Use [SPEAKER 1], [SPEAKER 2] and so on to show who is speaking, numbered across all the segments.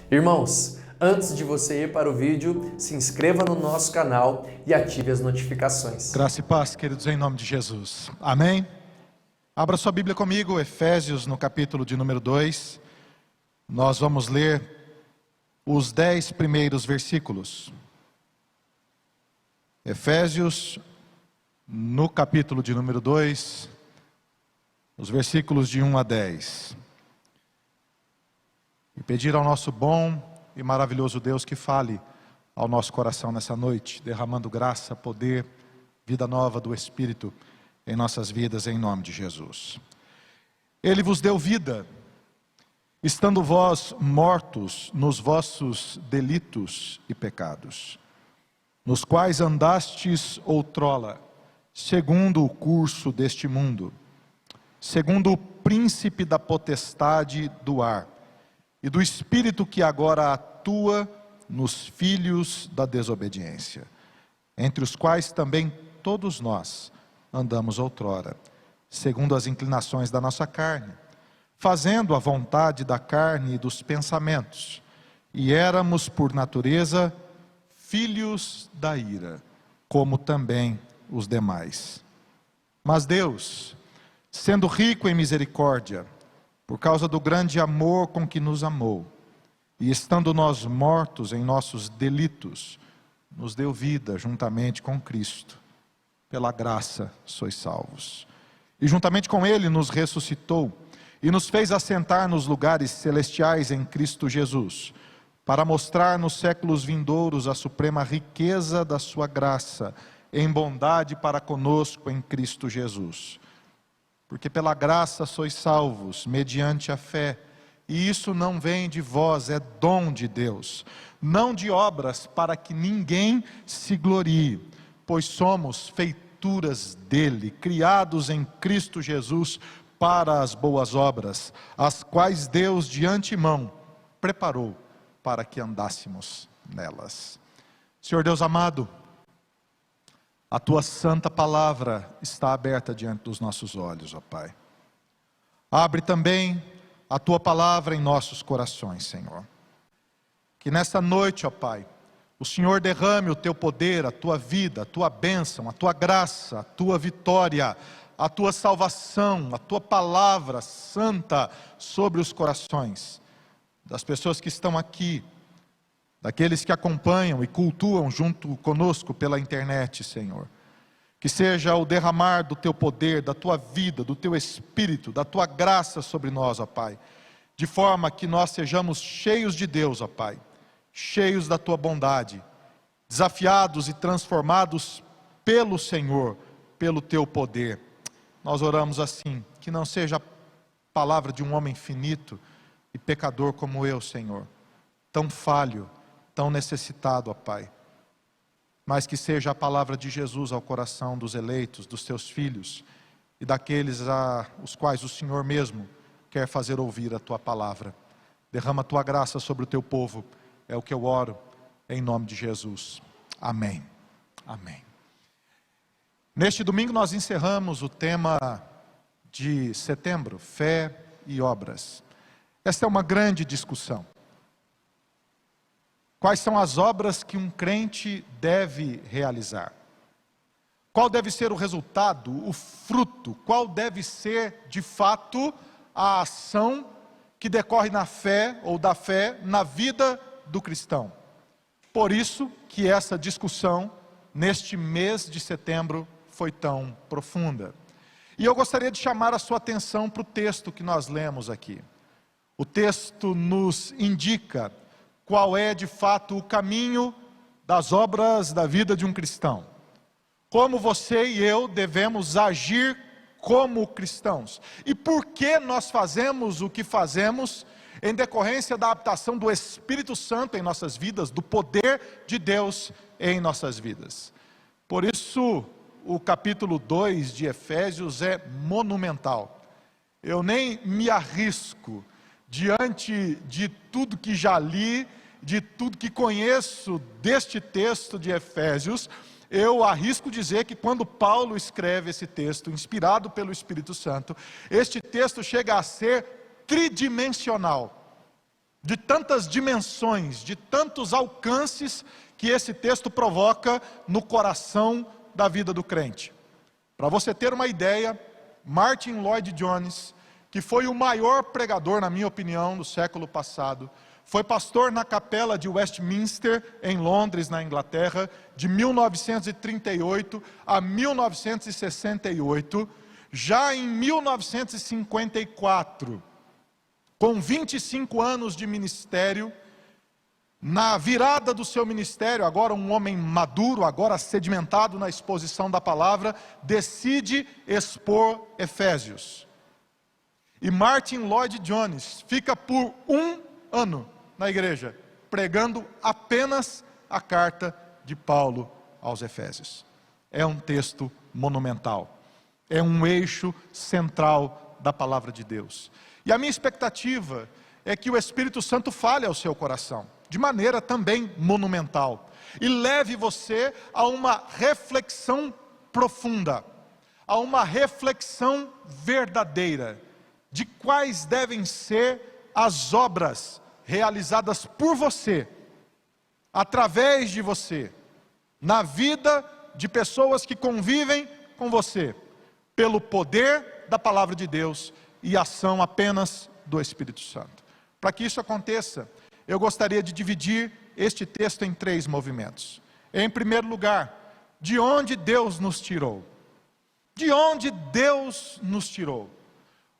[SPEAKER 1] Irmãos, antes de você ir para o vídeo, se inscreva no nosso canal e ative as notificações.
[SPEAKER 2] Graça e paz, queridos, em nome de Jesus. Amém? Abra sua Bíblia comigo, Efésios, no capítulo de número 2. Nós vamos ler os 10 primeiros versículos. Efésios, no capítulo de número 2, os versículos de 1 a 10. E pedir ao nosso bom e maravilhoso Deus que fale ao nosso coração nessa noite, derramando graça, poder, vida nova do Espírito em nossas vidas, em nome de Jesus. Ele vos deu vida, estando vós mortos nos vossos delitos e pecados, nos quais andastes outrora, segundo o curso deste mundo, segundo o príncipe da potestade do ar, e do Espírito que agora atua nos filhos da desobediência, entre os quais também todos nós andamos outrora, segundo as inclinações da nossa carne, fazendo a vontade da carne e dos pensamentos, e éramos por natureza filhos da ira, como também os demais. Mas Deus, sendo rico em misericórdia, por causa do grande amor com que nos amou, e estando nós mortos em nossos delitos, nos deu vida juntamente com Cristo. Pela graça sois salvos. E juntamente com Ele nos ressuscitou, e nos fez assentar nos lugares celestiais em Cristo Jesus, para mostrar nos séculos vindouros a suprema riqueza da sua graça, em bondade para conosco em Cristo Jesus. Porque pela graça sois salvos, mediante a fé, e isso não vem de vós, é dom de Deus, não de obras para que ninguém se glorie, pois somos feituras dele, criados em Cristo Jesus para as boas obras, as quais Deus de antemão preparou para que andássemos nelas. Senhor Deus amado, a Tua santa palavra está aberta diante dos nossos olhos, ó Pai. Abre também a Tua palavra em nossos corações, Senhor. Que nesta noite, ó Pai, o Senhor derrame o Teu poder, a Tua vida, a Tua bênção, a Tua graça, a Tua vitória, a Tua salvação, a Tua palavra santa sobre os corações das pessoas que estão aqui, daqueles que acompanham e cultuam junto conosco pela internet, Senhor. Que seja o derramar do Teu poder, da Tua vida, do Teu Espírito, da Tua graça sobre nós, ó Pai. De forma que nós sejamos cheios de Deus, ó Pai. Cheios da Tua bondade. Desafiados e transformados pelo Senhor, pelo Teu poder. Nós oramos assim, que não seja a palavra de um homem finito e pecador como eu, Senhor. Tão falho, tão necessitado, ó Pai, mas que seja a palavra de Jesus ao coração dos eleitos, dos Teus filhos, e daqueles os quais o Senhor mesmo quer fazer ouvir a Tua palavra. Derrama a Tua graça sobre o Teu povo, é o que eu oro, em nome de Jesus. Amém. Amém. Neste domingo nós encerramos o tema de setembro, fé e obras. Esta é uma grande discussão. Quais são as obras que um crente deve realizar? Qual deve ser o resultado, o fruto? Qual deve ser, de fato, a ação que decorre na fé ou da fé na vida do cristão? Por isso que essa discussão, neste mês de setembro, foi tão profunda. E eu gostaria de chamar a sua atenção para o texto que nós lemos aqui. O texto nos indica qual é de fato o caminho das obras da vida de um cristão. Como você e eu devemos agir como cristãos. E por que nós fazemos o que fazemos em decorrência da habitação do Espírito Santo em nossas vidas, do poder de Deus em nossas vidas. Por isso, o capítulo 2 de Efésios é monumental. Eu nem me arrisco, diante de tudo que já li, de tudo que conheço deste texto de Efésios, eu arrisco dizer que quando Paulo escreve esse texto, inspirado pelo Espírito Santo, este texto chega a ser tridimensional. de tantas dimensões, de tantos alcances que esse texto provoca no coração da vida do crente. Para você ter uma ideia, Martin Lloyd-Jones, que foi o maior pregador, na minha opinião, do século passado, foi pastor na capela de Westminster, em Londres, na Inglaterra, de 1938 a 1968. Já em 1954, com 25 anos de ministério, na virada do seu ministério, agora um homem maduro, agora sedimentado na exposição da palavra, decide expor Efésios. E Martin Lloyd-Jones fica por 1 ano na igreja, pregando apenas a carta de Paulo aos Efésios. É um texto monumental, é um eixo central da palavra de Deus. E a minha expectativa é que o Espírito Santo fale ao seu coração, de maneira também monumental, e leve você a uma reflexão profunda, a uma reflexão verdadeira, de quais devem ser as obras realizadas por você, através de você, na vida de pessoas que convivem com você, pelo poder da palavra de Deus e ação apenas do Espírito Santo. Para que isso aconteça, eu gostaria de dividir este texto em 3 movimentos. Em primeiro lugar, de onde Deus nos tirou? De onde Deus nos tirou?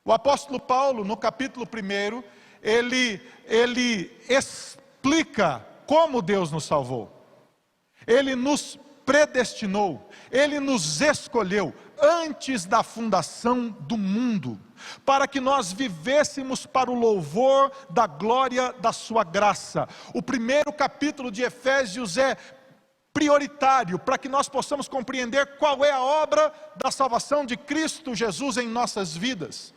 [SPEAKER 2] O apóstolo Paulo, no capítulo 1, ele explica como Deus nos salvou. Ele nos predestinou, Ele nos escolheu antes da fundação do mundo, para que nós vivêssemos para o louvor da glória da sua graça. O primeiro capítulo de Efésios é prioritário, para que nós possamos compreender qual é a obra da salvação de Cristo Jesus em nossas vidas.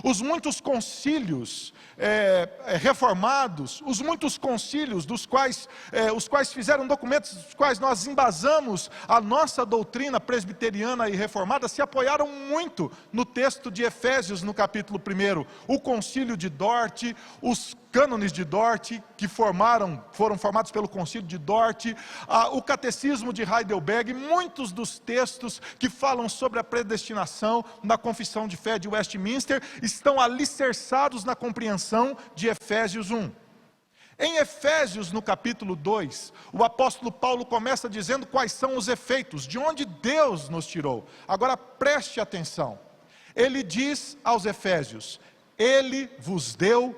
[SPEAKER 2] Os muitos concílios reformados, os muitos concílios os quais fizeram documentos dos quais nós embasamos a nossa doutrina presbiteriana e reformada, se apoiaram muito no texto de Efésios, no capítulo 1. O concílio de Dort, os cânones de Dort, que foram formados pelo concílio de Dort, o catecismo de Heidelberg, muitos dos textos que falam sobre a predestinação na confissão de fé de Westminster, estão alicerçados na compreensão de Efésios 1. Em Efésios, no capítulo 2, o apóstolo Paulo começa dizendo quais são os efeitos, de onde Deus nos tirou. Agora preste atenção, ele diz aos Efésios: Ele vos deu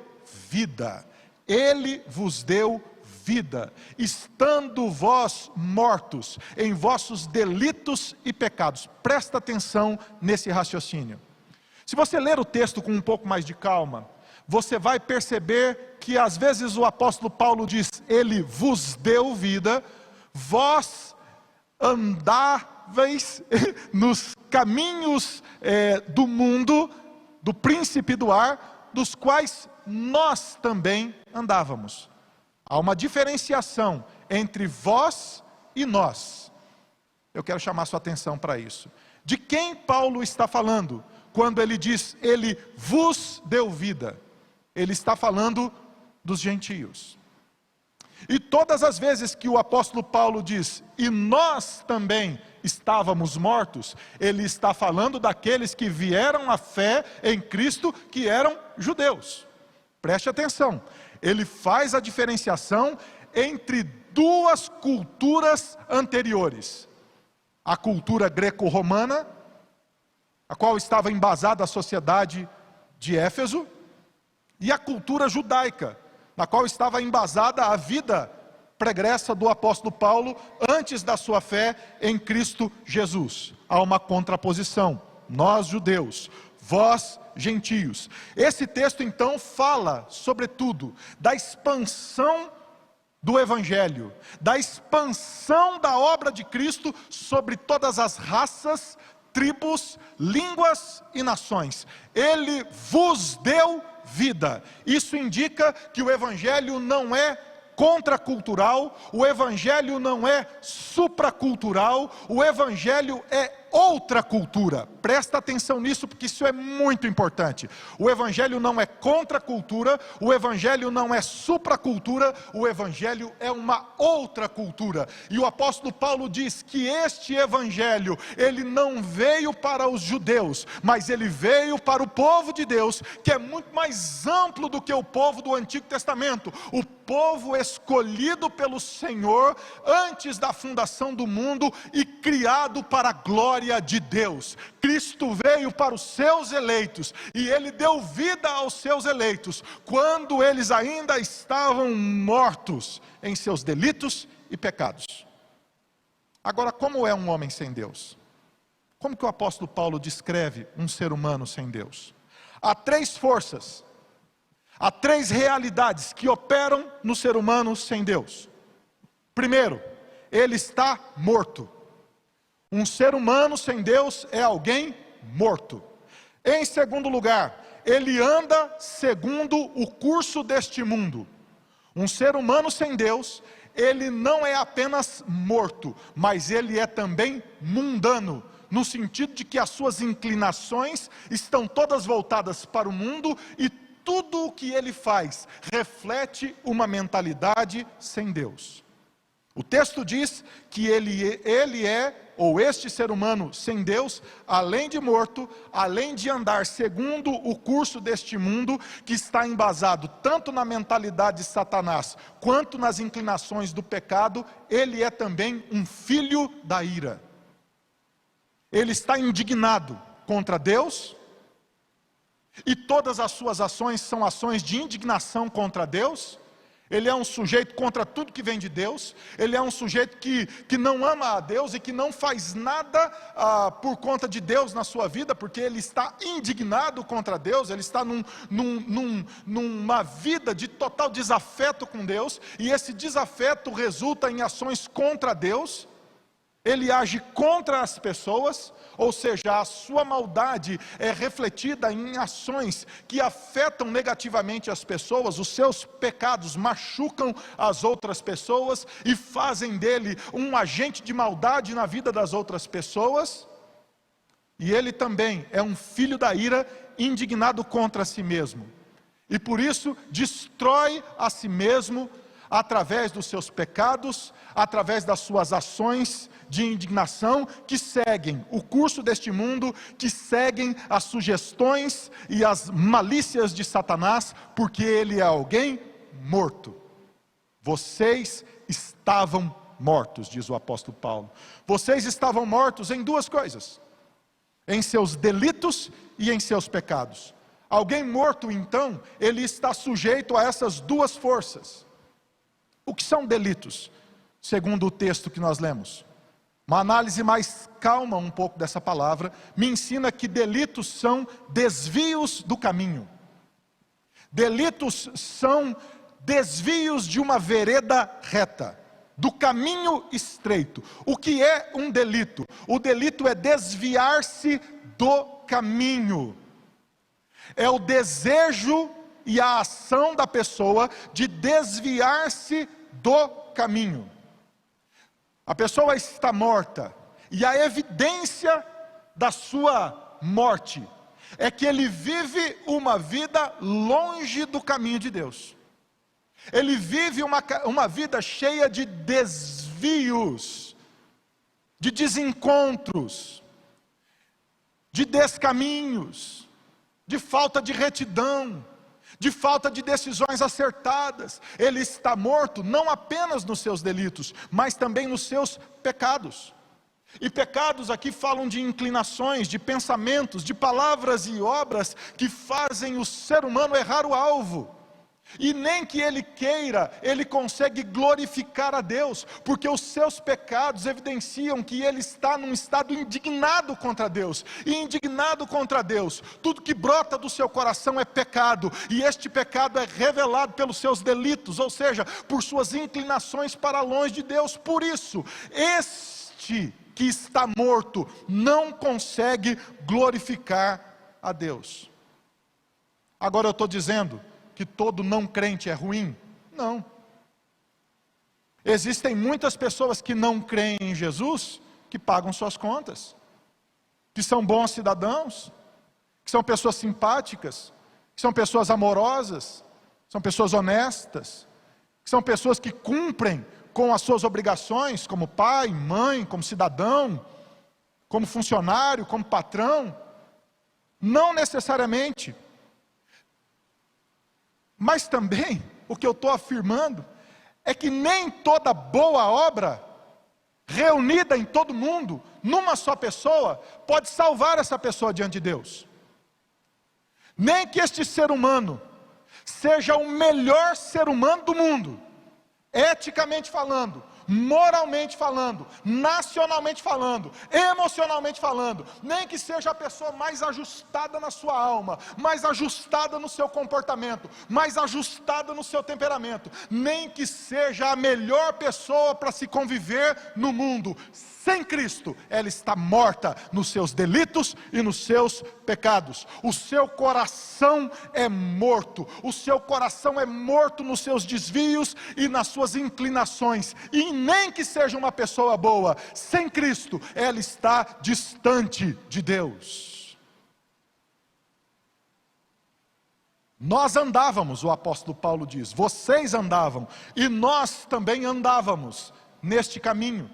[SPEAKER 2] vida, Ele vos deu vida, estando vós mortos em vossos delitos e pecados. Presta atenção nesse raciocínio. Se você ler o texto com um pouco mais de calma, você vai perceber que às vezes o apóstolo Paulo diz: Ele vos deu vida, vós andáveis nos caminhos do mundo, do príncipe do ar, dos quais nós também andávamos. Há uma diferenciação entre vós e nós. Eu quero chamar sua atenção para isso. De quem Paulo está falando quando ele diz: Ele vos deu vida? Ele está falando dos gentios. E todas as vezes que o apóstolo Paulo diz: e nós também estávamos mortos, ele está falando daqueles que vieram à fé em Cristo, que eram judeus. Preste atenção, ele faz a diferenciação entre 2 culturas anteriores: a cultura greco-romana, a qual estava embasada a sociedade de Éfeso, e a cultura judaica, na qual estava embasada a vida pregressa do apóstolo Paulo antes da sua fé em Cristo Jesus. Há uma contraposição: nós judeus, vós gentios. Esse texto então fala, sobretudo, da expansão do Evangelho, da expansão da obra de Cristo sobre todas as raças, tribos, línguas e nações. Ele vos deu vida. Isso indica que o Evangelho não é contracultural, o Evangelho não é supracultural, o Evangelho é outra cultura. Presta atenção nisso, porque isso é muito importante. O Evangelho não é contra a cultura, o Evangelho não é supracultura, o Evangelho é uma outra cultura. E o apóstolo Paulo diz que este Evangelho, ele não veio para os judeus, mas ele veio para o povo de Deus, que é muito mais amplo do que o povo do Antigo Testamento, o povo escolhido pelo Senhor antes da fundação do mundo e criado para a glória de Deus. Cristo veio para os seus eleitos e ele deu vida aos seus eleitos quando eles ainda estavam mortos em seus delitos e pecados. Agora, como é um homem sem Deus? Como que o apóstolo Paulo descreve um ser humano sem Deus? Há três forças, há três realidades que operam no ser humano sem Deus. Primeiro, ele está morto. Um ser humano sem Deus é alguém morto. Em segundo lugar, ele anda segundo o curso deste mundo. Um ser humano sem Deus, ele não é apenas morto, mas ele é também mundano, no sentido de que as suas inclinações estão todas voltadas para o mundo e tudo o que ele faz reflete uma mentalidade sem Deus. O texto diz que ele é, ou este ser humano sem Deus, além de morto, além de andar segundo o curso deste mundo, que está embasado tanto na mentalidade de Satanás, quanto nas inclinações do pecado, ele é também um filho da ira. Ele está indignado contra Deus, e todas as suas ações são ações de indignação contra Deus. Ele é um sujeito contra tudo que vem de Deus. Ele é um sujeito que não ama a Deus e que não faz nada por conta de Deus na sua vida, porque ele está indignado contra Deus. Ele está numa vida de total desafeto com Deus, e esse desafeto resulta em ações contra Deus. Ele age contra as pessoas, ou seja, a sua maldade é refletida em ações que afetam negativamente as pessoas. Os seus pecados machucam as outras pessoas e fazem dele um agente de maldade na vida das outras pessoas. E ele também é um filho da ira, indignado contra si mesmo, e por isso destrói a si mesmo através dos seus pecados, através das suas ações de indignação, que seguem o curso deste mundo, que seguem as sugestões e as malícias de Satanás, porque ele é alguém morto. Vocês estavam mortos, diz o apóstolo Paulo. Vocês estavam mortos em duas coisas: em seus delitos e em seus pecados. Alguém morto, então, ele está sujeito a essas duas forças. O que são delitos, segundo o texto que nós lemos? Uma análise mais calma um pouco dessa palavra me ensina que delitos são desvios do caminho. Delitos são desvios de uma vereda reta, do caminho estreito. O que é um delito? O delito é desviar-se do caminho. É o desejo e a ação da pessoa de desviar-se do caminho. A pessoa está morta, e a evidência da sua morte é que ele vive uma vida longe do caminho de Deus. Ele vive uma vida cheia de desvios, de desencontros, de descaminhos, de falta de retidão, de falta de decisões acertadas. Ele está morto não apenas nos seus delitos, mas também nos seus pecados. E pecados aqui falam de inclinações, de pensamentos, de palavras e obras que fazem o ser humano errar o alvo. E nem que ele queira, ele consegue glorificar a Deus, porque os seus pecados evidenciam que ele está num estado indignado contra Deus. E indignado contra Deus, tudo que brota do seu coração é pecado, e este pecado é revelado pelos seus delitos, ou seja, por suas inclinações para longe de Deus. Por isso, este que está morto não consegue glorificar a Deus. Agora eu estou dizendo que todo não crente é ruim? Não. Existem muitas pessoas que não creem em Jesus, que pagam suas contas. que são bons cidadãos, que são pessoas simpáticas, que são pessoas amorosas, são pessoas honestas, que são pessoas que cumprem com as suas obrigações, como pai, mãe, como cidadão, como funcionário, como patrão. Não necessariamente. Mas também, o que eu estou afirmando, é que nem toda boa obra, reunida em todo mundo, numa só pessoa, pode salvar essa pessoa diante de Deus. Nem que este ser humano seja o melhor ser humano do mundo, eticamente falando, moralmente falando, nacionalmente falando, emocionalmente falando, nem que seja a pessoa mais ajustada na sua alma, mais ajustada no seu comportamento, mais ajustada no seu temperamento, nem que seja a melhor pessoa para se conviver no mundo, sem Cristo, ela está morta nos seus delitos e nos seus pecados. O seu coração é morto, o seu coração é morto nos seus desvios e nas suas inclinações, e nem que seja uma pessoa boa, sem Cristo, ela está distante de Deus. Nós andávamos, o apóstolo Paulo diz, vocês andavam, e nós também andávamos neste caminho.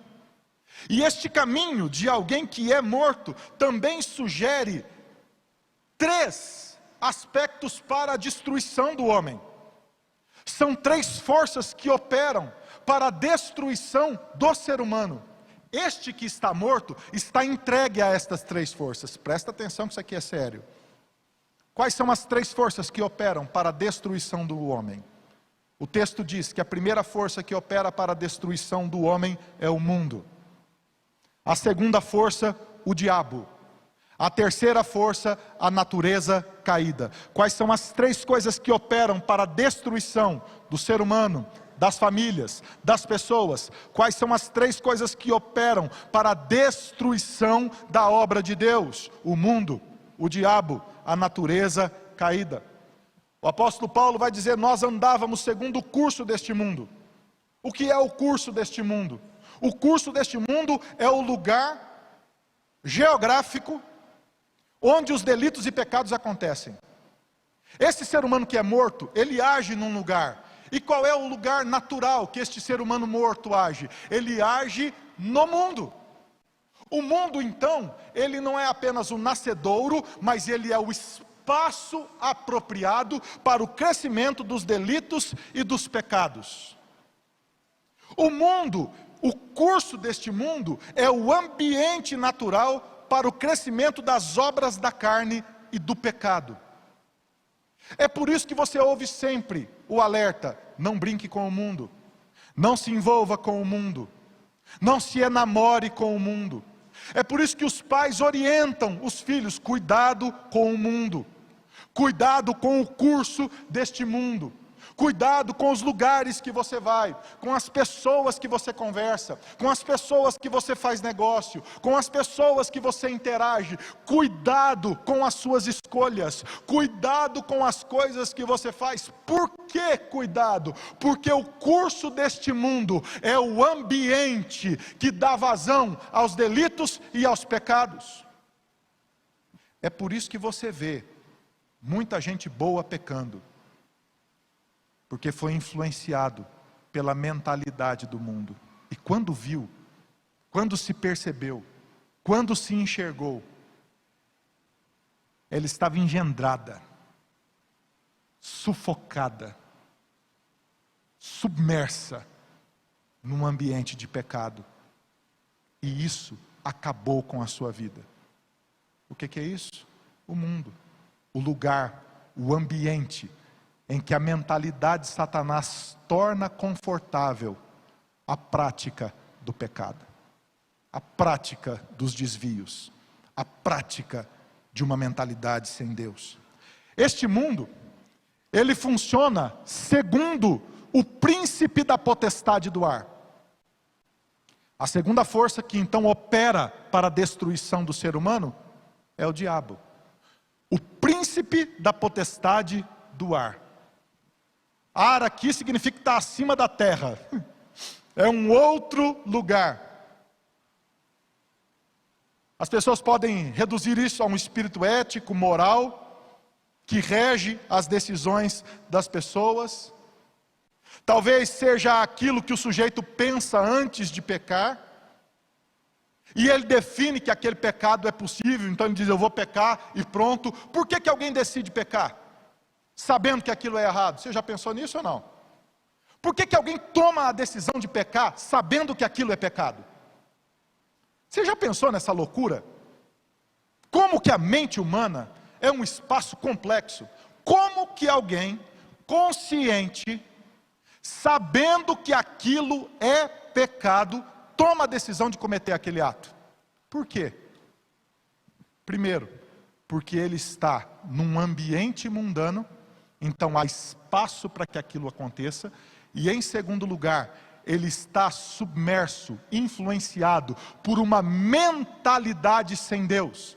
[SPEAKER 2] E este caminho de alguém que é morto também sugere 3 aspectos para a destruição do homem. São 3 forças que operam para a destruição do ser humano. Este que está morto está entregue a estas 3 forças. Presta atenção que isso aqui é sério. Quais são as 3 forças que operam para a destruição do homem? O texto diz que a primeira força que opera para a destruição do homem é o mundo. A segunda força, o diabo. A terceira força, a natureza caída. Quais são as 3 coisas que operam para a destruição do ser humano, das famílias, das pessoas? Quais são as 3 coisas que operam para a destruição da obra de Deus? O mundo, o diabo, a natureza caída. O apóstolo Paulo vai dizer, nós andávamos segundo o curso deste mundo. O que é o curso deste mundo? O curso deste mundo é o lugar geográfico onde os delitos e pecados acontecem. Esse ser humano que é morto, ele age num lugar. E qual é o lugar natural que este ser humano morto age? Ele age no mundo. O mundo, então, ele não é apenas o nascedouro, mas ele é o espaço apropriado para o crescimento dos delitos e dos pecados. O mundo, o curso deste mundo é o ambiente natural para o crescimento das obras da carne e do pecado. É por isso que você ouve sempre o alerta, não brinque com o mundo, não se envolva com o mundo, não se enamore com o mundo. É por isso que os pais orientam os filhos, cuidado com o mundo, cuidado com o curso deste mundo. Cuidado com os lugares que você vai, com as pessoas que você conversa, com as pessoas que você faz negócio, com as pessoas que você interage. Cuidado com as suas escolhas, cuidado com as coisas que você faz. Por que cuidado? Porque o curso deste mundo é o ambiente que dá vazão aos delitos e aos pecados. É por isso que você vê muita gente boa pecando. Porque foi influenciado pela mentalidade do mundo. E quando viu, quando se percebeu, quando se enxergou, ela estava engendrada, sufocada, submersa num ambiente de pecado. E isso acabou com a sua vida. O que é isso? O mundo, o lugar, o ambiente em que a mentalidade de Satanás torna confortável a prática do pecado, a prática dos desvios, a prática de uma mentalidade sem Deus. Este mundo, ele funciona segundo o príncipe da potestade do ar. A segunda força que então opera para a destruição do ser humano é o diabo, o príncipe da potestade do ar. Ar aqui significa estar acima da terra. É um outro lugar. As pessoas podem reduzir isso a um espírito ético, moral, que rege as decisões das pessoas. Talvez seja aquilo que o sujeito pensa antes de pecar, e ele define que aquele pecado é possível, então ele diz, eu vou pecar e pronto. Por que alguém decide pecar? Sabendo que aquilo é errado. Você já pensou nisso ou não? Por que alguém toma a decisão de pecar, sabendo que aquilo é pecado? Você já pensou nessa loucura? Como que a mente humana é um espaço complexo? Como que alguém consciente, sabendo que aquilo é pecado, toma a decisão de cometer aquele ato? Por quê? Primeiro, porque ele está num ambiente mundano, então há espaço para que aquilo aconteça. E em segundo lugar, ele está submerso, influenciado por uma mentalidade sem Deus.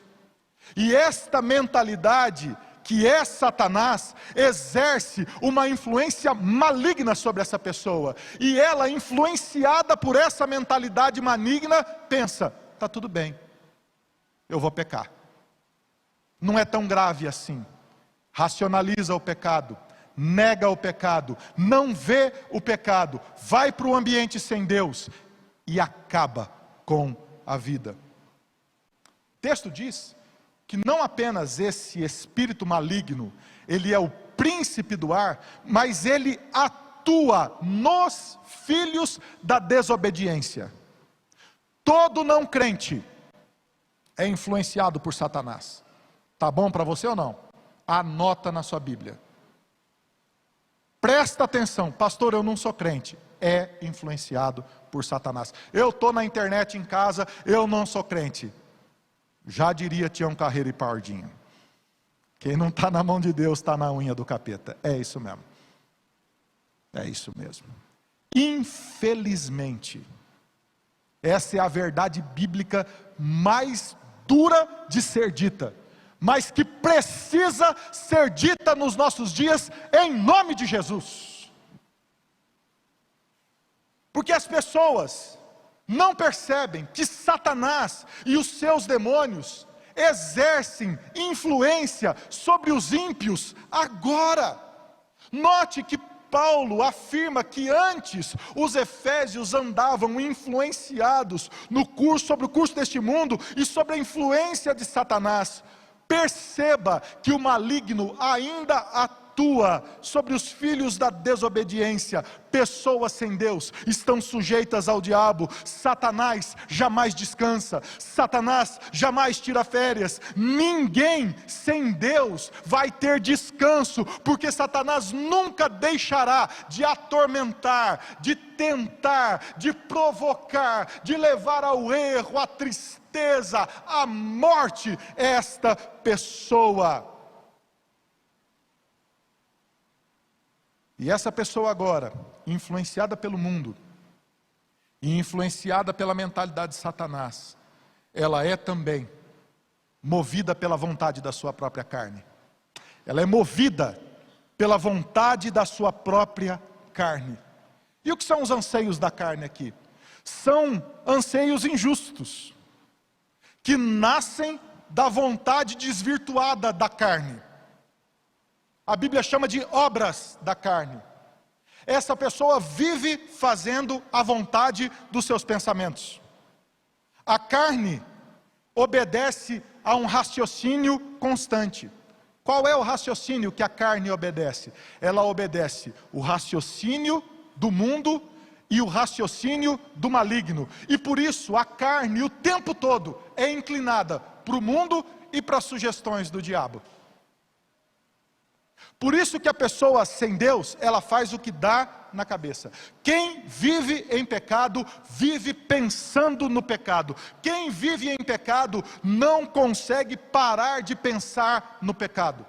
[SPEAKER 2] E esta mentalidade, que é Satanás, exerce uma influência maligna sobre essa pessoa. E ela, influenciada por essa mentalidade maligna, pensa, está tudo bem, eu vou pecar. Não é tão grave assim. Racionaliza o pecado, nega o pecado, não vê o pecado, vai para o ambiente sem Deus e acaba com a vida. O texto diz que não apenas esse espírito maligno, ele é o príncipe do ar, mas ele atua nos filhos da desobediência. Todo não crente é influenciado por Satanás. Tá bom para você ou não? Anota na sua Bíblia. Presta atenção, pastor, eu não sou crente. É influenciado por Satanás. Eu estou na internet em casa, eu não sou crente. Já diria Tião Carreiro e Pardinho. Quem não está na mão de Deus, está na unha do capeta. É isso mesmo. É isso mesmo. Infelizmente, essa é a verdade bíblica mais dura de ser dita, mas que precisa ser dita nos nossos dias, em nome de Jesus. Porque as pessoas não percebem que Satanás e os seus demônios exercem influência sobre os ímpios agora. Note que Paulo afirma que antes os efésios andavam influenciados sobre o curso deste mundo e sobre a influência de Satanás. Perceba que o maligno ainda atua sobre os filhos da desobediência. Pessoas sem Deus estão sujeitas ao diabo. Satanás jamais descansa. Satanás jamais tira férias. Ninguém sem Deus vai ter descanso, porque Satanás nunca deixará de atormentar, de tentar, de provocar, de levar ao erro, à tristeza, à morte esta pessoa. E essa pessoa agora, influenciada pelo mundo, e influenciada pela mentalidade de Satanás, ela é também movida pela vontade da sua própria carne. Ela é movida pela vontade da sua própria carne. E o que são os anseios da carne aqui? São anseios injustos, que nascem da vontade desvirtuada da carne. A Bíblia chama de obras da carne. Essa pessoa vive fazendo a vontade dos seus pensamentos. A carne obedece a um raciocínio constante. Qual é o raciocínio que a carne obedece? Ela obedece o raciocínio do mundo e o raciocínio do maligno. E por isso a carne o tempo todo é inclinada para o mundo e para as sugestões do diabo. Por isso que a pessoa sem Deus, ela faz o que dá na cabeça. Quem vive em pecado, vive pensando no pecado. Quem vive em pecado, não consegue parar de pensar no pecado.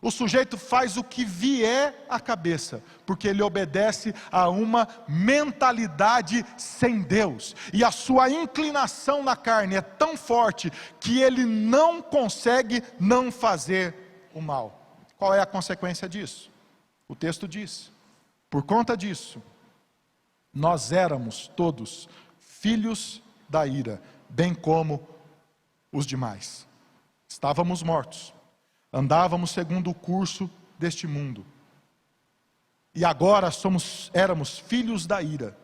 [SPEAKER 2] O sujeito faz o que vier à cabeça, porque ele obedece a uma mentalidade sem Deus. E a sua inclinação na carne é tão forte, que ele não consegue não fazer o mal. Qual é a consequência disso? O texto diz: por conta disso, nós éramos todos filhos da ira, bem como os demais. Estávamos mortos, andávamos segundo o curso deste mundo, e agora éramos filhos da ira,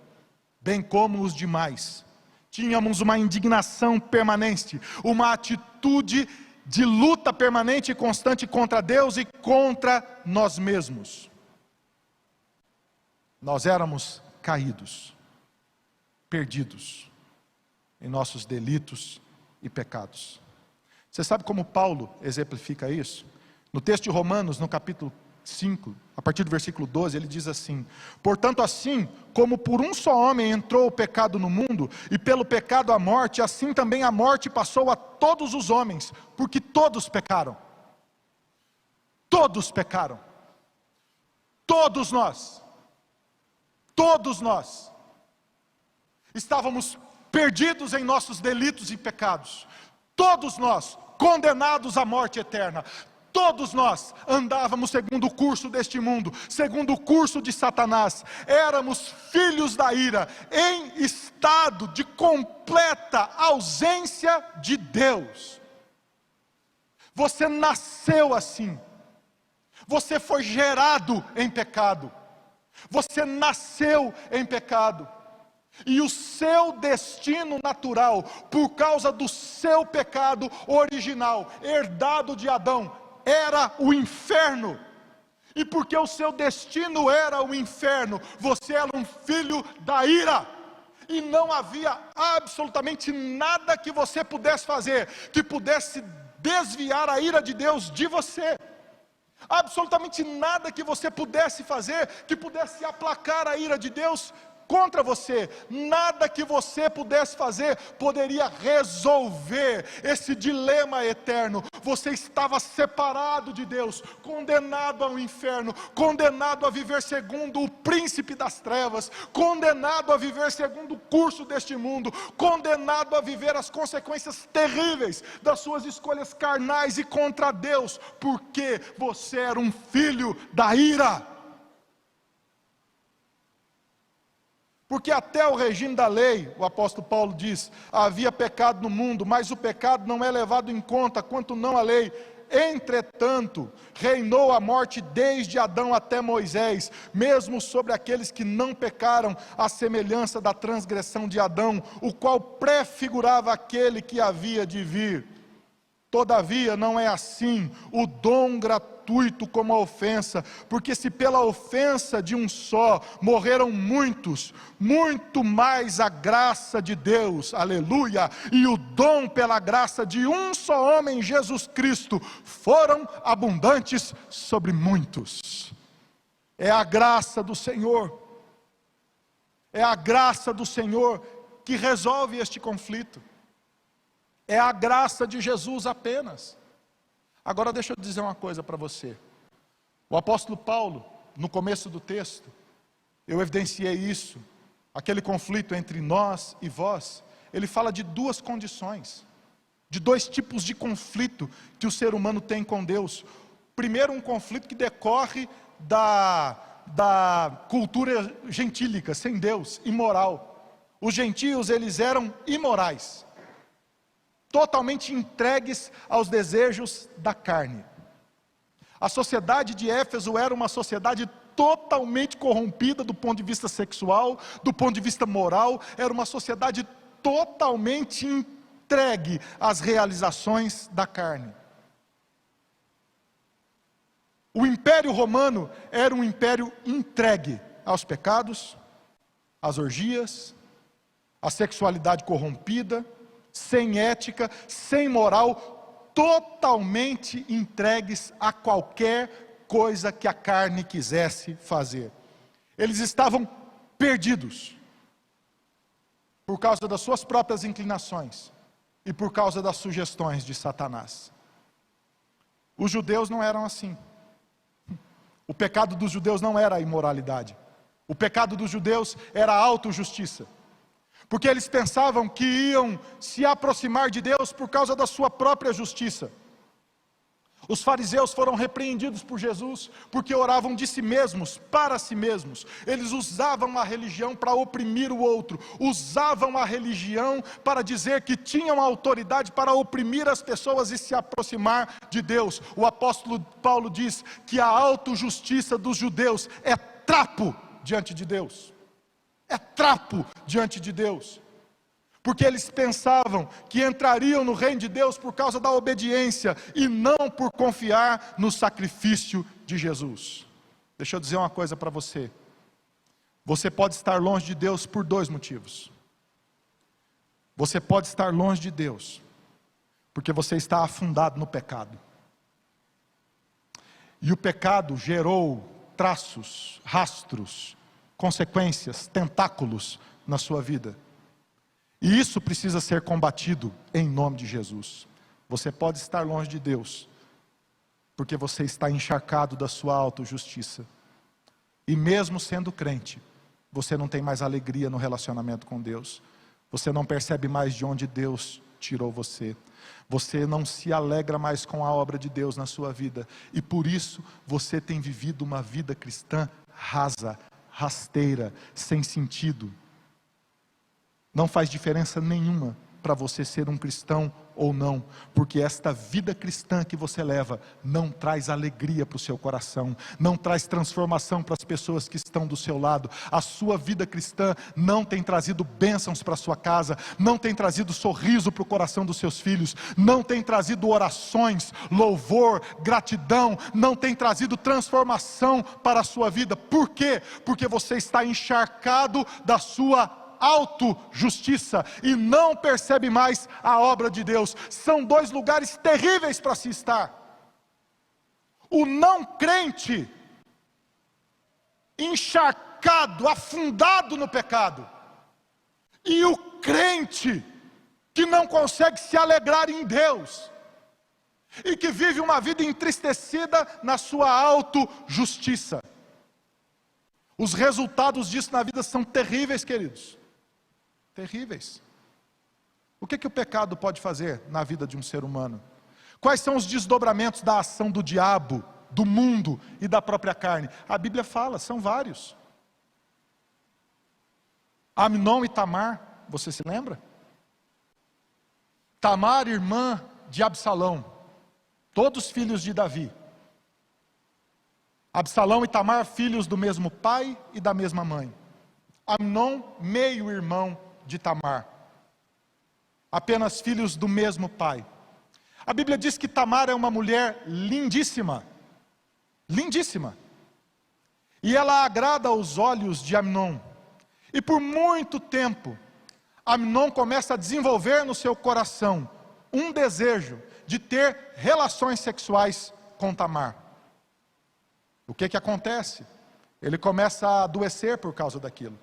[SPEAKER 2] bem como os demais. Tínhamos uma indignação permanente, uma atitude de luta permanente e constante contra Deus e contra nós mesmos. Nós éramos caídos, perdidos em nossos delitos e pecados. Você sabe como Paulo exemplifica isso? No texto de Romanos, no capítulo 5, a partir do versículo 12, ele diz assim: portanto, assim como por um só homem entrou o pecado no mundo, e pelo pecado a morte, assim também a morte passou a todos os homens, porque todos pecaram. Todos pecaram. Todos nós estávamos perdidos em nossos delitos e pecados. Todos nós condenados à morte eterna. Todos nós andávamos segundo o curso deste mundo, segundo o curso de Satanás. Éramos filhos da ira, em estado de completa ausência de Deus. Você nasceu assim. Você foi gerado em pecado. Você nasceu em pecado. E o seu destino natural, por causa do seu pecado original, herdado de Adão, era o inferno. E porque o seu destino era o inferno, você era um filho da ira. E não havia absolutamente nada que você pudesse fazer que pudesse desviar a ira de Deus de você. Absolutamente nada que você pudesse fazer que pudesse aplacar a ira de Deus contra você. Nada que você pudesse fazer poderia resolver esse dilema eterno. Você estava separado de Deus, condenado ao inferno, condenado a viver segundo o príncipe das trevas, condenado a viver segundo o curso deste mundo, condenado a viver as consequências terríveis das suas escolhas carnais e contra Deus, porque você era um filho da ira. Porque até o regime da lei, o apóstolo Paulo diz, havia pecado no mundo, mas o pecado não é levado em conta, quanto não a lei. Entretanto, reinou a morte desde Adão até Moisés, mesmo sobre aqueles que não pecaram, à semelhança da transgressão de Adão, o qual prefigurava aquele que havia de vir. Todavia não é assim o dom gratuito como a ofensa, porque se pela ofensa de um só morreram muitos, muito mais a graça de Deus, aleluia, e o dom pela graça de um só homem, Jesus Cristo, foram abundantes sobre muitos. É a graça do Senhor, é a graça do Senhor que resolve este conflito. É a graça de Jesus apenas. Agora deixa eu dizer uma coisa para você. O apóstolo Paulo, no começo do texto, eu evidenciei isso, aquele conflito entre nós e vós. Ele fala de duas condições, de dois tipos de conflito que o ser humano tem com Deus. Primeiro, um conflito que decorre da cultura gentílica, sem Deus, imoral. Os gentios, eles eram imorais, totalmente entregues aos desejos da carne. A sociedade de Éfeso era uma sociedade totalmente corrompida do ponto de vista sexual, do ponto de vista moral. Era uma sociedade totalmente entregue às realizações da carne. O Império Romano era um império entregue aos pecados, às orgias, à sexualidade corrompida, sem ética, sem moral, totalmente entregues a qualquer coisa que a carne quisesse fazer. Eles estavam perdidos, por causa das suas próprias inclinações, e por causa das sugestões de Satanás. Os judeus não eram assim. O pecado dos judeus não era a imoralidade. O pecado dos judeus era a autojustiça. Porque eles pensavam que iam se aproximar de Deus por causa da sua própria justiça. Os fariseus foram repreendidos por Jesus, porque oravam de si mesmos, para si mesmos. Eles usavam a religião para oprimir o outro, usavam a religião para dizer que tinham autoridade para oprimir as pessoas e se aproximar de Deus. O apóstolo Paulo diz que a autojustiça dos judeus é trapo diante de Deus. É trapo diante de Deus. Porque eles pensavam que entrariam no reino de Deus por causa da obediência e não por confiar no sacrifício de Jesus. Deixa eu dizer uma coisa para você. Você pode estar longe de Deus por dois motivos. Você pode estar longe de Deus porque você está afundado no pecado. E o pecado gerou traços, rastros, consequências, tentáculos na sua vida. E isso precisa ser combatido em nome de Jesus. Você pode estar longe de Deus, porque você está encharcado da sua autojustiça. E mesmo sendo crente, você não tem mais alegria no relacionamento com Deus. Você não percebe mais de onde Deus tirou você. Você não se alegra mais com a obra de Deus na sua vida. E por isso você tem vivido uma vida cristã rasa, rasteira, sem sentido. Não faz diferença nenhuma para você ser um cristão ou não, porque esta vida cristã que você leva não traz alegria para o seu coração, não traz transformação para as pessoas que estão do seu lado. A sua vida cristã não tem trazido bênçãos para a sua casa, não tem trazido sorriso para o coração dos seus filhos, não tem trazido orações, louvor, gratidão, não tem trazido transformação para a sua vida. Por quê? Porque você está encharcado da sua autojustiça e não percebe mais a obra de Deus. São dois lugares terríveis para se estar. O não crente encharcado, afundado no pecado, e o crente que não consegue se alegrar em Deus e que vive uma vida entristecida na sua autojustiça. Os resultados disso na vida são terríveis, queridos. Terríveis. O que o pecado pode fazer na vida de um ser humano? Quais são os desdobramentos da ação do diabo, do mundo e da própria carne? A Bíblia fala, são vários. Amnon e Tamar, você se lembra? Tamar, irmã de Absalão, todos filhos de Davi. Absalão e Tamar, filhos do mesmo pai e da mesma mãe. Amnon, meio-irmão de Tamar, apenas filhos do mesmo pai. A Bíblia diz que Tamar é uma mulher lindíssima, lindíssima, e ela agrada aos olhos de Amnon, e por muito tempo, Amnon começa a desenvolver no seu coração um desejo de ter relações sexuais com Tamar. O que acontece? Ele começa a adoecer por causa daquilo,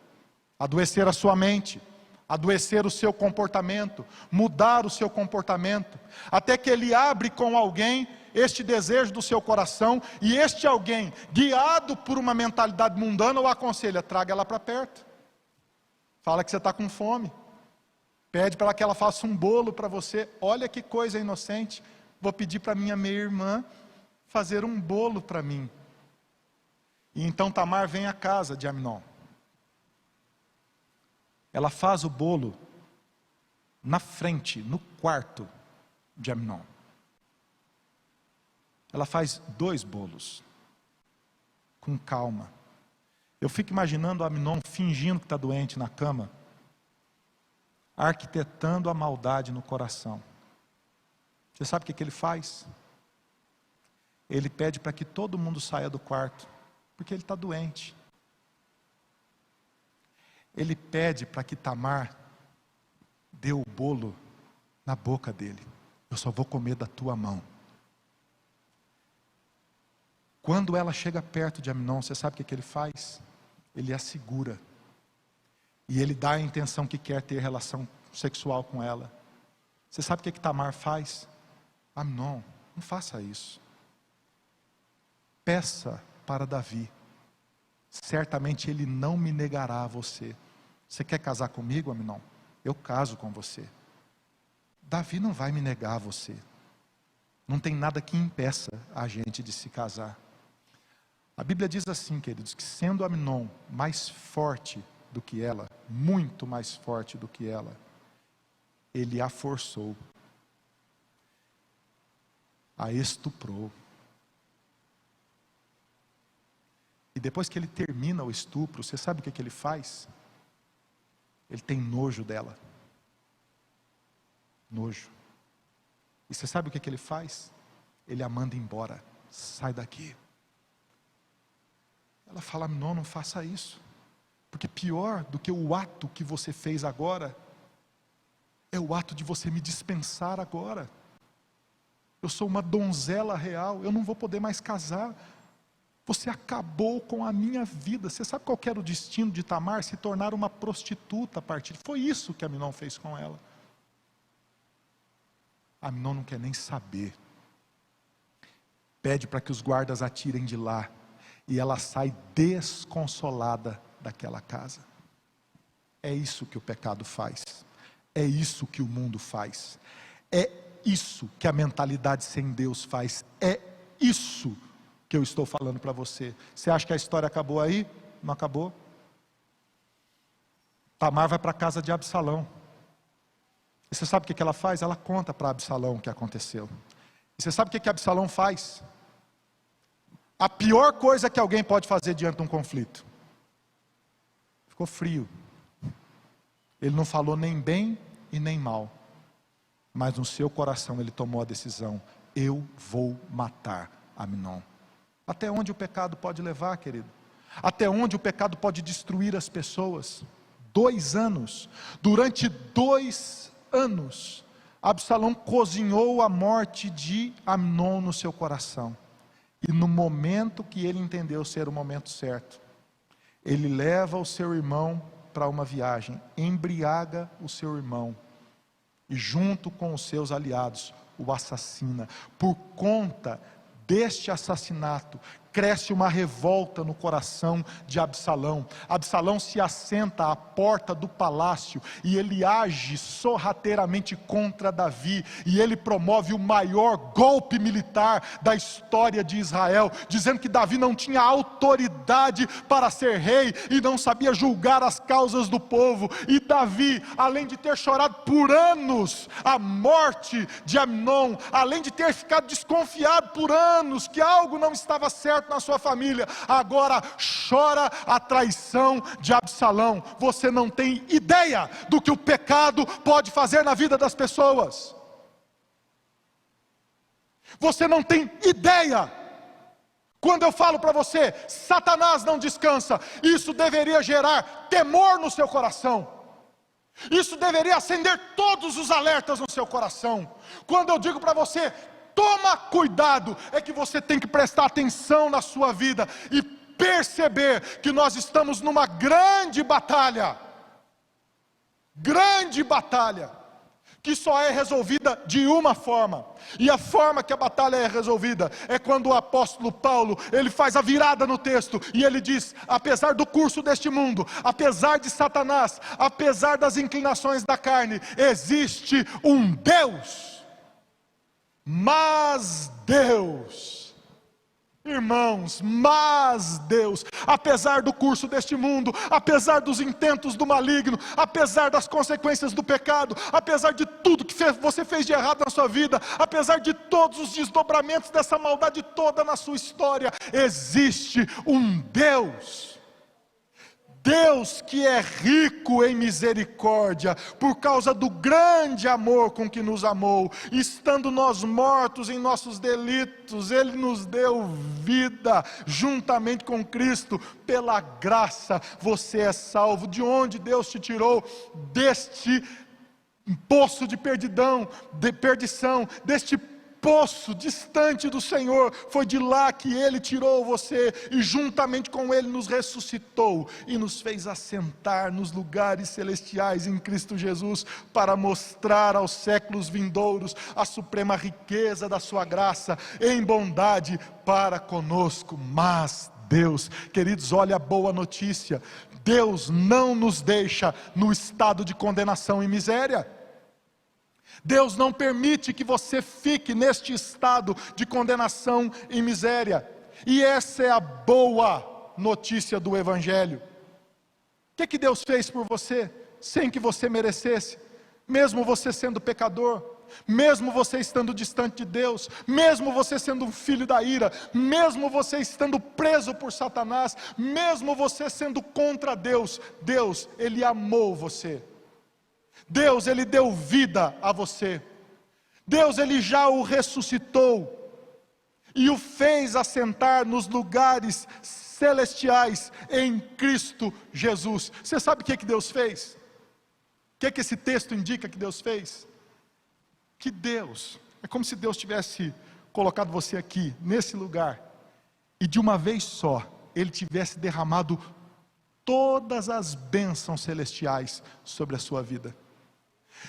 [SPEAKER 2] adoecer a sua mente, adoecer o seu comportamento, mudar o seu comportamento, até que ele abre com alguém este desejo do seu coração, e este alguém, guiado por uma mentalidade mundana, o aconselha: traga ela para perto, fala que você está com fome, pede para que ela faça um bolo para você. Olha que coisa inocente, vou pedir para minha meia-irmã fazer um bolo para mim. E então Tamar vem à casa de Amnon. Ela faz o bolo na frente, no quarto de Amnon. Ela faz 2 bolos, com calma. Eu fico imaginando Amnon fingindo que está doente na cama, arquitetando a maldade no coração. Você sabe o que ele faz? Ele pede para que todo mundo saia do quarto, porque ele está doente. Ele pede para que Tamar dê o bolo na boca dele. Eu só vou comer da tua mão. Quando ela chega perto de Amnon, você sabe o que ele faz? Ele a segura. E ele dá a intenção que quer ter relação sexual com ela. Você sabe o que Tamar faz? Amnon, não faça isso. Peça para Davi. Certamente ele não me negará a você. Você quer casar comigo, Amnon? Eu caso com você. Davi não vai me negar a você. Não tem nada que impeça a gente de se casar. A Bíblia diz assim, queridos, que sendo Amnon mais forte do que ela, muito mais forte do que ela, ele a forçou, a estuprou. E depois que ele termina o estupro, você sabe o que ele faz? Ele tem nojo dela. Nojo. E você sabe o que ele faz? Ele a manda embora. Sai daqui. Ela fala: não faça isso. Porque pior do que o ato que você fez agora, é o ato de você me dispensar agora. Eu sou uma donzela real, eu não vou poder mais casar. Você acabou com a minha vida. Você sabe qual era o destino de Tamar? Se tornar uma prostituta a partir. Foi isso que Amnon fez com ela. Amnon não quer nem saber. Pede para que os guardas a tirem de lá. E ela sai desconsolada daquela casa. É isso que o pecado faz. É isso que o mundo faz. É isso que a mentalidade sem Deus faz. É isso que eu estou falando para você. Você acha que a história acabou aí? Não acabou. Tamar vai para a casa de Absalão. E você sabe o que ela faz? Ela conta para Absalão o que aconteceu. E você sabe o que Absalão faz? A pior coisa que alguém pode fazer diante de um conflito. Ficou frio. Ele não falou nem bem e nem mal. Mas no seu coração ele tomou a decisão: eu vou matar Amnon. Até onde o pecado pode levar, querido? Até onde o pecado pode destruir as pessoas? 2 anos. Durante 2 anos, Absalão cozinhou a morte de Amnon no seu coração. E no momento que ele entendeu ser o momento certo, ele leva o seu irmão para uma viagem, embriaga o seu irmão, e junto com os seus aliados, o assassina. Por conta deste assassinato, cresce uma revolta no coração de Absalão. Absalão se assenta à porta do palácio e ele age sorrateiramente contra Davi, e ele promove o maior golpe militar da história de Israel, dizendo que Davi não tinha autoridade para ser rei e não sabia julgar as causas do povo. E Davi, além de ter chorado por anos a morte de Amnon, além de ter ficado desconfiado por anos que algo não estava certo na sua família, agora chora a traição de Absalão. Você não tem ideia do que o pecado pode fazer na vida das pessoas. Você não tem ideia. Quando eu falo para você, Satanás não descansa, isso deveria gerar temor no seu coração. Isso deveria acender todos os alertas no seu coração. Quando eu digo para você, toma cuidado, é que você tem que prestar atenção na sua vida e perceber que nós estamos numa grande batalha, que só é resolvida de uma forma. E a forma que a batalha é resolvida é quando o apóstolo Paulo, ele faz a virada no texto e ele diz: apesar do curso deste mundo, apesar de Satanás, apesar das inclinações da carne, existe um Deus. Mas Deus, irmãos, mas Deus, apesar do curso deste mundo, apesar dos intentos do maligno, apesar das consequências do pecado, apesar de tudo que você fez de errado na sua vida, apesar de todos os desdobramentos dessa maldade toda na sua história, existe um Deus. Deus que é rico em misericórdia, por causa do grande amor com que nos amou, estando nós mortos em nossos delitos, Ele nos deu vida, juntamente com Cristo, pela graça, você é salvo. De onde Deus te tirou? Deste poço de perdição, deste poço distante do Senhor. Foi de lá que Ele tirou você, e juntamente com Ele nos ressuscitou, e nos fez assentar nos lugares celestiais em Cristo Jesus, para mostrar aos séculos vindouros a suprema riqueza da sua graça, em bondade para conosco. Mas Deus, queridos, olha a boa notícia: Deus não nos deixa no estado de condenação e miséria. Deus não permite que você fique neste estado de condenação e miséria. E essa é a boa notícia do Evangelho. O que Deus fez por você, sem que você merecesse? Mesmo você sendo pecador, mesmo você estando distante de Deus, mesmo você sendo um filho da ira, mesmo você estando preso por Satanás, mesmo você sendo contra Deus, Deus, Ele amou você. Deus, Ele deu vida a você. Deus, Ele já o ressuscitou e o fez assentar nos lugares celestiais em Cristo Jesus. Você sabe o que Deus fez? O que esse texto indica que Deus fez? Que Deus, é como se Deus tivesse colocado você aqui, nesse lugar, e de uma vez só, Ele tivesse derramado todas as bênçãos celestiais sobre a sua vida.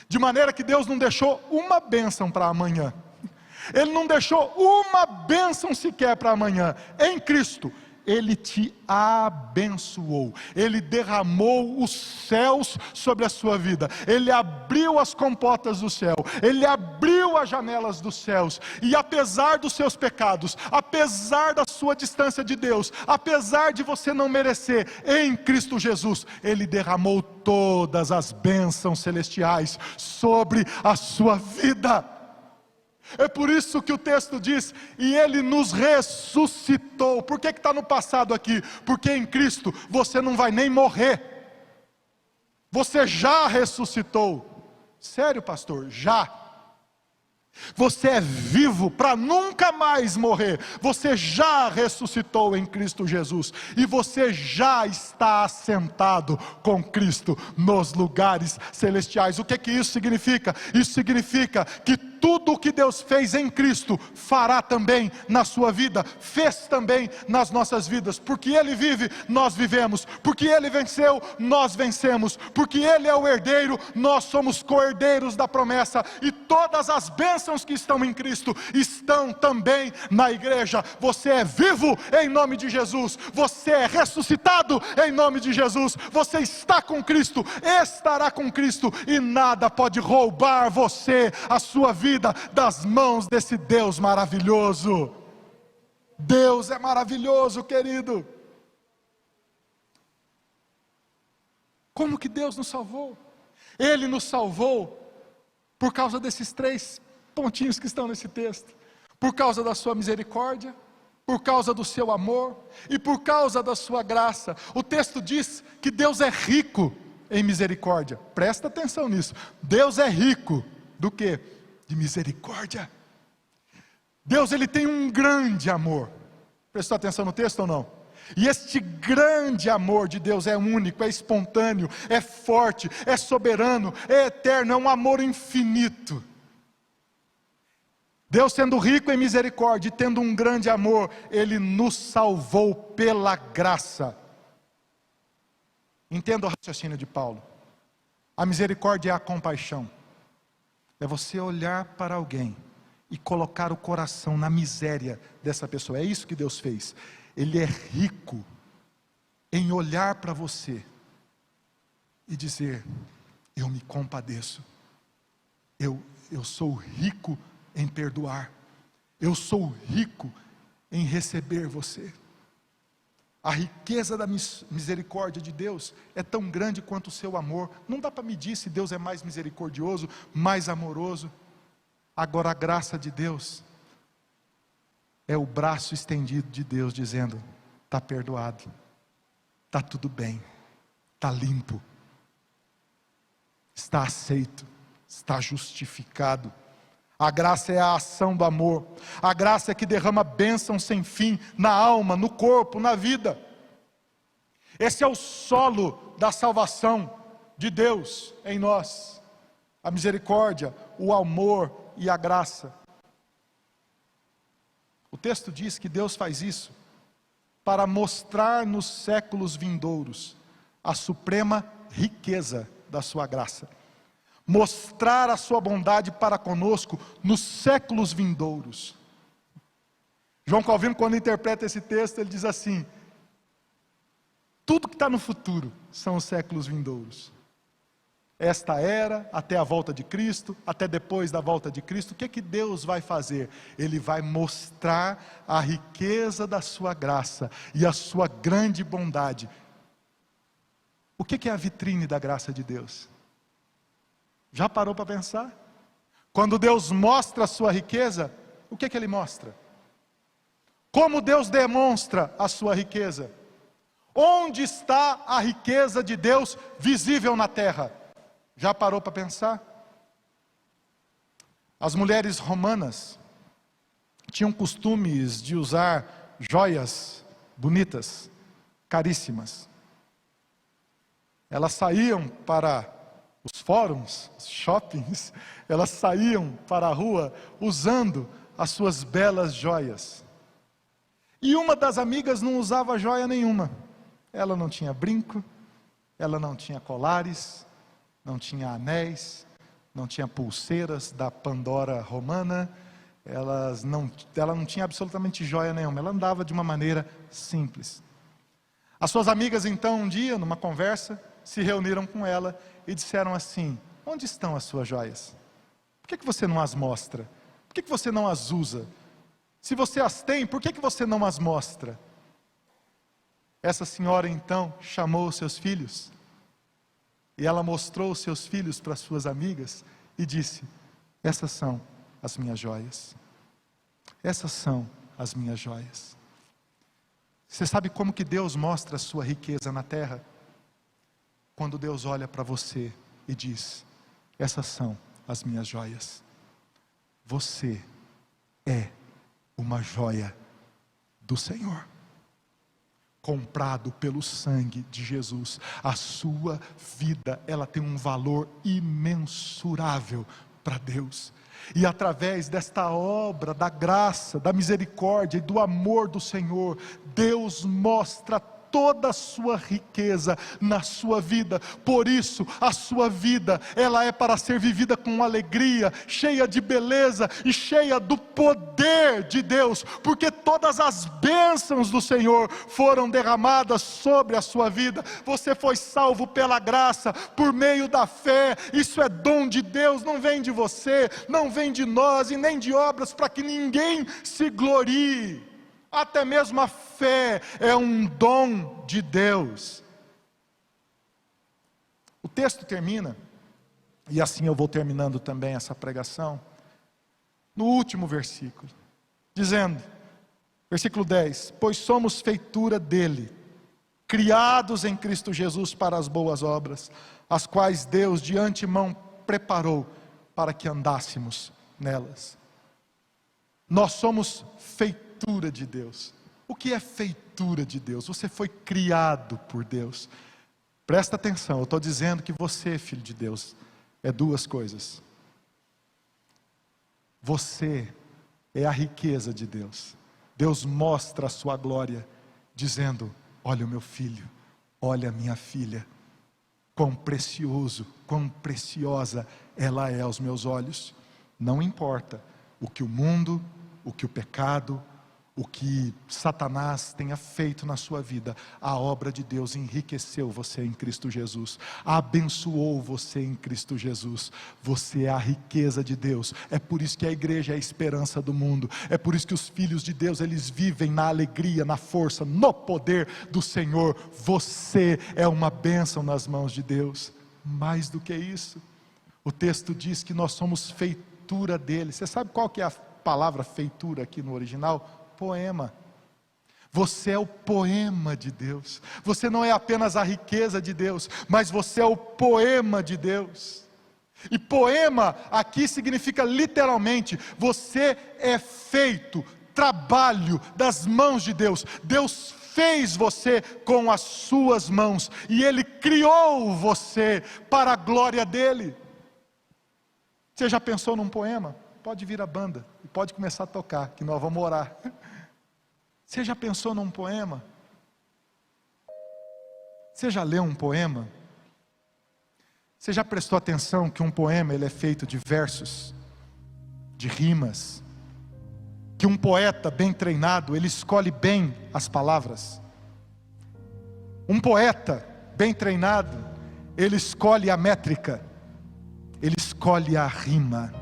[SPEAKER 2] De maneira que Deus não deixou uma bênção para amanhã. Ele não deixou uma bênção sequer para amanhã. Em Cristo, Ele te abençoou. Ele derramou os céus sobre a sua vida. Ele abriu as comportas do céu. Ele abriu as janelas dos céus. E apesar dos seus pecados, apesar da sua distância de Deus, apesar de você não merecer, em Cristo Jesus, Ele derramou todas as bênçãos celestiais sobre a sua vida. É por isso que o texto diz, e Ele nos ressuscitou. Por que está no passado aqui? Porque em Cristo você não vai nem morrer. Você já ressuscitou. Sério, pastor? Já. Você é vivo para nunca mais morrer. Você já ressuscitou em Cristo Jesus. E você já está assentado com Cristo nos lugares celestiais. O que isso significa? Isso significa que tudo o que Deus fez em Cristo, fará também na sua vida, fez também nas nossas vidas. Porque Ele vive, nós vivemos. Porque Ele venceu, nós vencemos. Porque Ele é o herdeiro, nós somos co-herdeiros da promessa. E todas as bênçãos que estão em Cristo, estão também na igreja. Você é vivo em nome de Jesus. Você é ressuscitado em nome de Jesus. Você está com Cristo, estará com Cristo. E nada pode roubar você, a sua vida, das mãos desse Deus maravilhoso. Deus é maravilhoso, querido. Como que Deus nos salvou? Ele nos salvou por causa desses 3 pontinhos que estão nesse texto. Por causa da sua misericórdia, por causa do seu amor e por causa da sua graça. O texto diz que Deus é rico em misericórdia. Presta atenção nisso. Deus é rico do quê? De misericórdia. Deus, Ele tem um grande amor. Prestou atenção no texto ou não? E este grande amor de Deus é único, é espontâneo, é forte, é soberano, é eterno, é um amor infinito. Deus, sendo rico em misericórdia e tendo um grande amor, Ele nos salvou pela graça. Entenda o raciocínio de Paulo. A misericórdia é a compaixão. É você olhar para alguém e colocar o coração na miséria dessa pessoa. É isso que Deus fez. Ele é rico em olhar para você e dizer: eu me compadeço. Eu sou rico em perdoar. Eu sou rico em receber você. A riqueza da misericórdia de Deus é tão grande quanto o seu amor. Não dá para medir se Deus é mais misericordioso, mais amoroso. Agora a graça de Deus é o braço estendido de Deus dizendo: está perdoado, está tudo bem, está limpo, está aceito, está justificado. A graça é a ação do amor. A graça é que derrama bênção sem fim na alma, no corpo, na vida. Esse é o solo da salvação de Deus em nós. A misericórdia, o amor e a graça. O texto diz que Deus faz isso para mostrar nos séculos vindouros a suprema riqueza da sua graça. Mostrar a sua bondade para conosco nos séculos vindouros. João Calvino, quando interpreta esse texto, ele diz assim: tudo que está no futuro são os séculos vindouros. esta era, até a volta de Cristo, até depois da volta de Cristo, o que é que Deus vai fazer? Ele vai mostrar a riqueza da sua graça e a sua grande bondade. O que é a vitrine da graça de Deus? Já parou para pensar? Quando Deus mostra a sua riqueza, o que Ele mostra? Como Deus demonstra a sua riqueza? Onde está a riqueza de Deus visível na terra? Já parou para pensar? As mulheres romanas tinham costumes de usar joias bonitas, caríssimas. Elas saíam para os fóruns, os shoppings, elas saíam para a rua usando as suas belas joias. E uma das amigas não usava joia nenhuma. Ela não tinha brinco, ela não tinha colares, não tinha anéis, não tinha pulseiras da Pandora romana, ela não tinha absolutamente joia nenhuma, ela andava de uma maneira simples. As suas amigas então um dia, numa conversa, se reuniram com ela e disseram assim: onde estão as suas joias? Por que você não as mostra? Por que você não as usa? Se você as tem, por que você não as mostra? Essa senhora então chamou os seus filhos, e ela mostrou os seus filhos para suas amigas, e disse: essas são as minhas joias. Essas são as minhas joias. Você sabe como que Deus mostra a sua riqueza na terra? Quando Deus olha para você e diz: essas são as minhas joias. Você é uma joia do Senhor, comprado pelo sangue de Jesus. A sua vida, ela tem um valor imensurável para Deus. E através desta obra da graça, da misericórdia e do amor do Senhor, Deus mostra toda a sua riqueza na sua vida. Por isso a sua vida, ela é para ser vivida com alegria, cheia de beleza e cheia do poder de Deus, porque todas as bênçãos do Senhor foram derramadas sobre a sua vida. Você foi salvo pela graça, por meio da fé. Isso é dom de Deus, não vem de você, não vem de nós e nem de obras para que ninguém se glorie. Até mesmo a fé é um dom de Deus. O texto termina, e assim eu vou terminando também essa pregação, no último versículo, dizendo, versículo 10: pois somos feitura dele, criados em Cristo Jesus para as boas obras, as quais Deus de antemão preparou para que andássemos nelas. Nós somos feitura de Deus. O que é feitura de Deus? Você foi criado por Deus. Presta atenção, eu estou dizendo que você, filho de Deus, é duas coisas. Você é a riqueza de Deus. Deus mostra a sua glória, dizendo: olha o meu filho, olha a minha filha, quão precioso, quão preciosa ela é aos meus olhos. Não importa o que o mundo, o que o pecado, o que Satanás tenha feito na sua vida, a obra de Deus enriqueceu você em Cristo Jesus, abençoou você em Cristo Jesus. Você é a riqueza de Deus. É por isso que a igreja é a esperança do mundo. É por isso que os filhos de Deus, eles vivem na alegria, na força, no poder do Senhor. Você é uma bênção nas mãos de Deus. Mais do que isso, o texto diz que nós somos feitura dele. Você sabe qual que é a palavra feitura aqui no original? Poema. Você é o poema de Deus. Você não é apenas a riqueza de Deus, mas você é o poema de Deus. E poema aqui significa literalmente, você é feito, trabalho das mãos de Deus. Deus fez você com as suas mãos, e Ele criou você para a glória dEle. Você já pensou num poema? Pode vir a banda e pode começar a tocar, que nós vamos orar. Você já pensou num poema? Você já leu um poema? Você já prestou atenção que um poema ele é feito de versos, de rimas? Que um poeta bem treinado, ele escolhe bem as palavras. Um poeta bem treinado, ele escolhe a métrica. Ele escolhe a rima.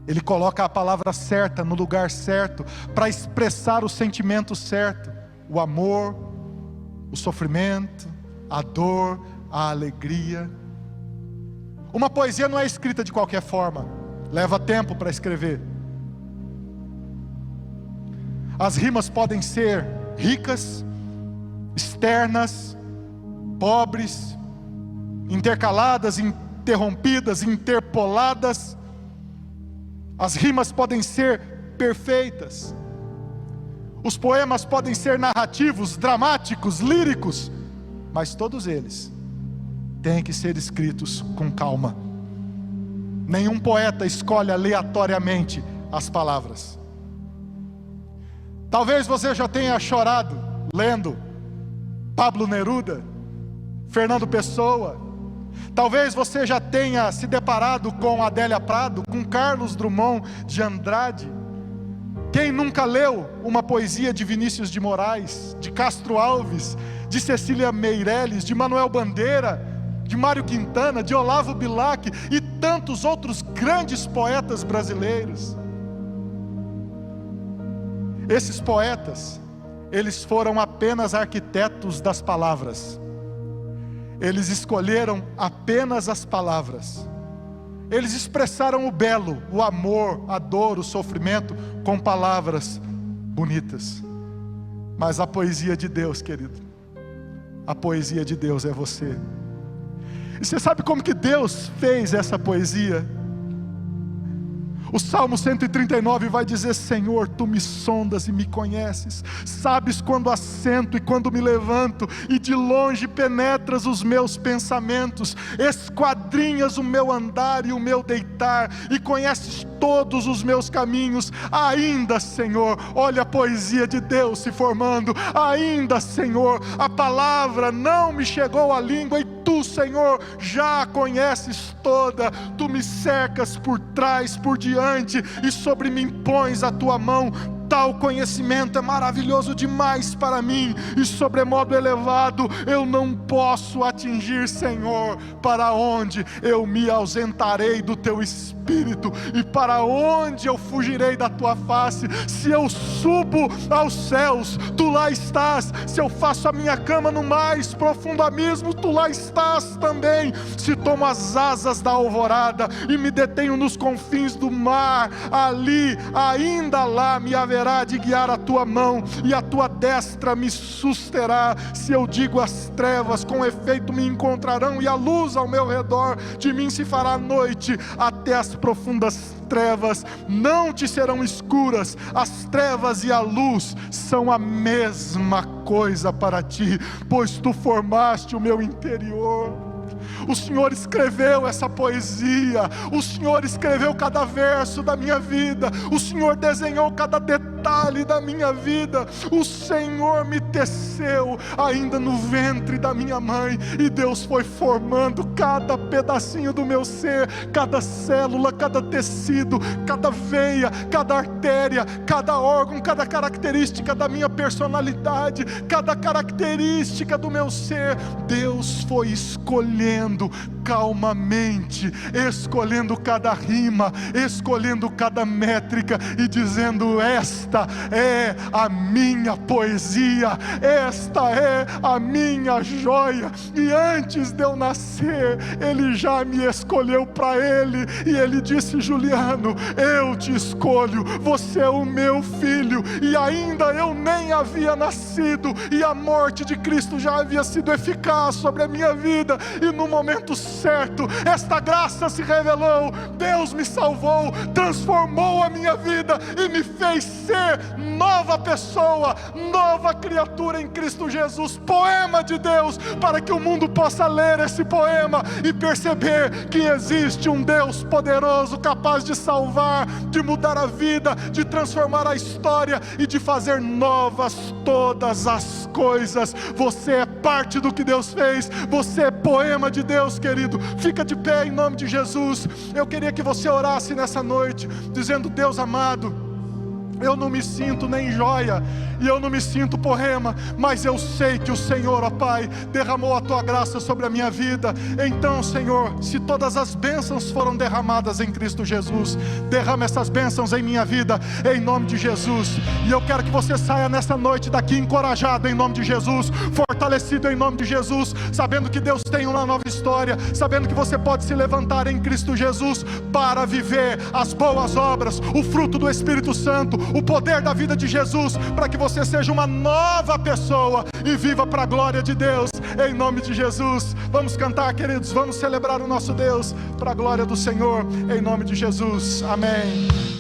[SPEAKER 2] Ele coloca a palavra certa no lugar certo, para expressar o sentimento certo. O amor, o sofrimento, a dor, a alegria. Uma poesia não é escrita de qualquer forma. Leva tempo para escrever. As rimas podem ser ricas, externas, pobres, intercaladas, interrompidas, interpoladas. As rimas podem ser perfeitas. Os poemas podem ser narrativos, dramáticos, líricos, mas todos eles têm que ser escritos com calma. Nenhum poeta escolhe aleatoriamente as palavras. Talvez você já tenha chorado lendo Pablo Neruda, Fernando Pessoa. Talvez você já tenha se deparado com Adélia Prado, com Carlos Drummond de Andrade. Quem nunca leu uma poesia de Vinícius de Moraes, de Castro Alves, de Cecília Meirelles, de Manuel Bandeira, de Mário Quintana, de Olavo Bilac e tantos outros grandes poetas brasileiros? Esses poetas, eles foram apenas arquitetos das palavras. Eles escolheram apenas as palavras. Eles expressaram o belo, o amor, a dor, o sofrimento com palavras bonitas. Mas a poesia de Deus, querido, a poesia de Deus é você. E você sabe como que Deus fez essa poesia? O Salmo 139 vai dizer: Senhor, Tu me sondas e me conheces, sabes quando assento e quando me levanto, e de longe penetras os meus pensamentos, esquadrinhas o meu andar e o meu deitar, e conheces todos os meus caminhos. Ainda, Senhor, olha a poesia de Deus se formando. Ainda, Senhor, a palavra não me chegou à língua, e Tu, Senhor, já a conheces toda. Tu me cercas por trás, por diante, e sobre mim pões a Tua mão. Tal conhecimento é maravilhoso demais para mim, e sobremodo elevado eu não posso atingir, Senhor. Para onde eu me ausentarei do Teu Espírito, e para onde eu fugirei da Tua face? Se eu subo aos céus, Tu lá estás. Se eu faço a minha cama no mais profundo abismo, Tu lá estás também. Se tomo as asas da alvorada e me detenho nos confins do mar, ali, ainda lá me haverá de guiar a Tua mão, e a Tua destra me susterá. Se eu digo as trevas, com efeito me encontrarão, e a luz ao meu redor, de mim se fará noite. Até as profundas trevas não te serão escuras. As trevas e a luz são a mesma coisa para Ti, pois Tu formaste o meu interior. O Senhor escreveu essa poesia. O Senhor escreveu cada verso da minha vida. O Senhor desenhou cada detalhe da minha vida. O Senhor me teceu ainda no ventre da minha mãe, e Deus foi formando cada pedacinho do meu ser, cada célula, cada tecido, cada veia, cada artéria, cada órgão, cada característica da minha personalidade, cada característica do meu ser. Deus foi escolhendo calmamente, escolhendo cada rima, escolhendo cada métrica, e dizendo: esta é a minha poesia, esta é a minha joia. E antes de eu nascer, Ele já me escolheu para Ele, e Ele disse: Juliano, eu te escolho, você é o meu filho. E ainda eu nem havia nascido, e a morte de Cristo já havia sido eficaz sobre a minha vida, e no momento certo, esta graça se revelou. Deus me salvou, transformou a minha vida e me fez ser nova pessoa, nova criatura em Cristo Jesus. Poema de Deus, para que o mundo possa ler esse poema e perceber que existe um Deus poderoso, capaz de salvar, de mudar a vida, de transformar a história e de fazer novas todas as coisas. Você é parte do que Deus fez, você é poema de Deus, querido. Fica de pé em nome de Jesus. Eu queria que você orasse nessa noite, dizendo: Deus amado, eu não me sinto nem joia, e eu não me sinto porrema, mas eu sei que o Senhor, ó Pai, derramou a Tua graça sobre a minha vida. Então, Senhor, se todas as bênçãos foram derramadas em Cristo Jesus, derrama essas bênçãos em minha vida, em nome de Jesus. E eu quero que você saia nessa noite daqui encorajado em nome de Jesus, fortalecido em nome de Jesus, sabendo que Deus tem uma nova história, sabendo que você pode se levantar em Cristo Jesus para viver as boas obras, o fruto do Espírito Santo, o poder da vida de Jesus, para que você seja uma nova pessoa e viva para a glória de Deus, em nome de Jesus. Vamos cantar, queridos, vamos celebrar o nosso Deus para a glória do Senhor, em nome de Jesus. Amém.